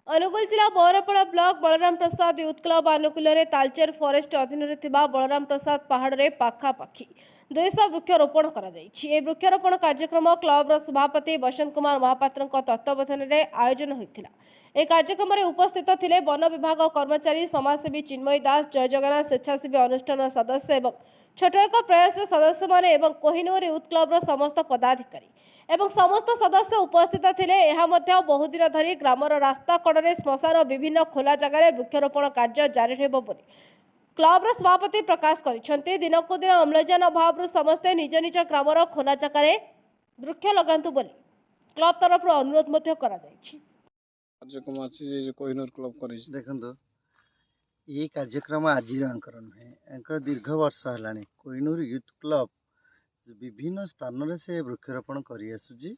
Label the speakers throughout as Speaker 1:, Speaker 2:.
Speaker 1: अनुगुल जिला बरपड़ा ब्लॉक बलराम प्रसाद youth club आनुकूल्य Talcher forest अधीन बलराम प्रसाद पहाड़ में पाखापाखि 200 वृक्षरोपण वृक्षरोपण कार्यक्रम क्लबर सभापति बसंत कुमार महापात्र तत्वावधान में आयोजन होता है। कार्यक्रम में उपस्थित थे वन विभाग कर्मचारी समाजसेवी चिन्मयी दास जय जगन्नाथ स्वेच्छासेवी अनुष्ठान सदस्य और छोट एक प्रयास सदस्य माने कोहिनूर यूथ क्लबर समस्त पदाधिकारी एवं समस्त सदस्य उपस्थित थे। बहुदिन धरी ग्रामर रास्ता कड़े श्मशान विभिन्न खोला जगार वृक्षरोपण कार्य जारी रही क्लबर सभापति प्रकाश कर दिनकू दिन अम्लजान अभाव समस्ते निज निज ग्रामर खोला जगार वृक्ष लगातु क्लब तरफ अनुरोध
Speaker 2: देखो ये कार्यक्रम आज नुहे दीर्घ वर्ष है कोहिनूर यूथ क्लब विभिन्न स्थान में से वृक्षरोपण कर जी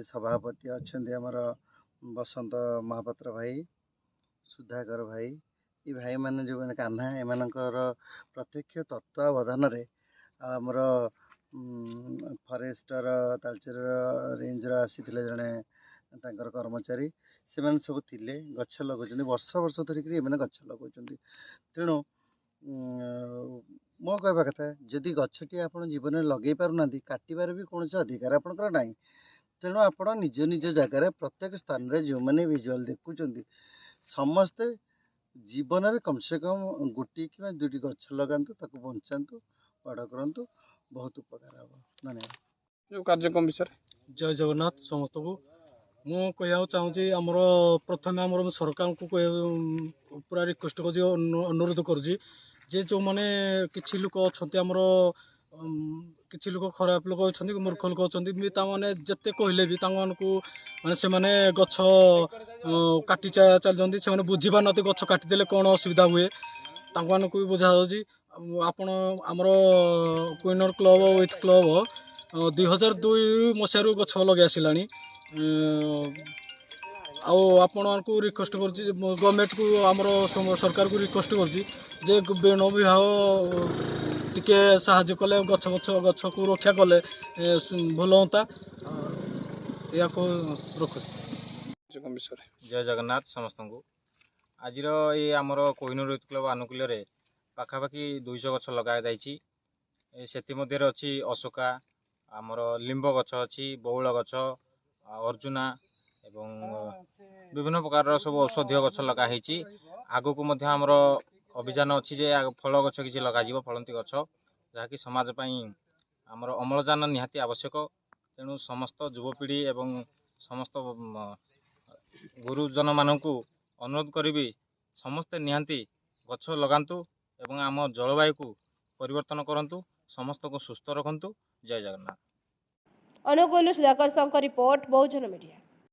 Speaker 2: सभापति अच्छा आमर बसंत महापात्र भाई सुधाकर भाई ये भाई मैंने जो मैंने कान्हा एमानकर प्रत्यक्ष तत्वावधान आमर फरेस्टर तालचेर रेंज आसी जड़े कर्मचारी से मैंने सब थिले गछ लगुच वर्ष वर्ष धरिक गछ लगुच तेणु मो कहवा कथा जदि गछटी आप जीवन में लगे पारना काटार भी कौन अधिकार आपंकर ना तेणु आप निज निज जगार प्रत्येक स्थान में जो मैंने विजुअल देखुं समस्ते जीवन में कम से कम गोटे कि दुटी गछ लगातु बचातु बड़ करूँ बहुत उपकार हम धन्यवाद।
Speaker 3: कार्यक्रम विषय
Speaker 4: जय जगन्नाथ समस्त को मु कह चाहूँगी आमर प्रथम आम सरकार को पूरा रिक्वेस्ट कर अनुरोध करुँचे जे जो मैंने किसी लोक अच्छा आमर किसी लोक खराब लोक अच्छा मूर्ख लोक अच्छा मैंने जिते कहले भी माने से माने गछ काटी चलते से बुझी पार नती गछ काटिदेले कौन असुविधा हुए भी बुझा आपण आमर कोहिनूर क्लब विथ क्लब 2002 मसीह गछ लगे आसला आपको रिक्वेस्ट कर गवर्नमेंट को आमर सरकार को रिक्वेस्ट कर वन विभाग टिके साहाଯ୍ୟ कले गछ गछ गछ को रक्षा कले भल होता या रखु।
Speaker 5: जय जगन्नाथ समस्त को आज ये आमर कोहिनूर यूथ क्लब आनुकूल्य पाखापाखि 200 गछ लगा से अच्छी अशोका आमर लिंब गछ अच्छी बौल गछ अर्जुना एवं विभिन्न प्रकार सब औषधीय गछ लगाई आगु को आमर अभियान अच्छी जे फल गछ किसी लग फलती गछ जहाँकि समाजपाई आमर अम्लजान निहाती आवश्यक तेणु समस्त युवपीढ़ी एवं समस्त गुरुजन मानक अनुरोध करी समस्ते निहाती गछ लगातु एवं आम जलवायु को परिवर्तन करंतु समस्त को सुस्थ रखंतु। जय जगन्नाथ।
Speaker 1: अनुगुल सुधाकर रिपोर्ट बहुजन मीडिया।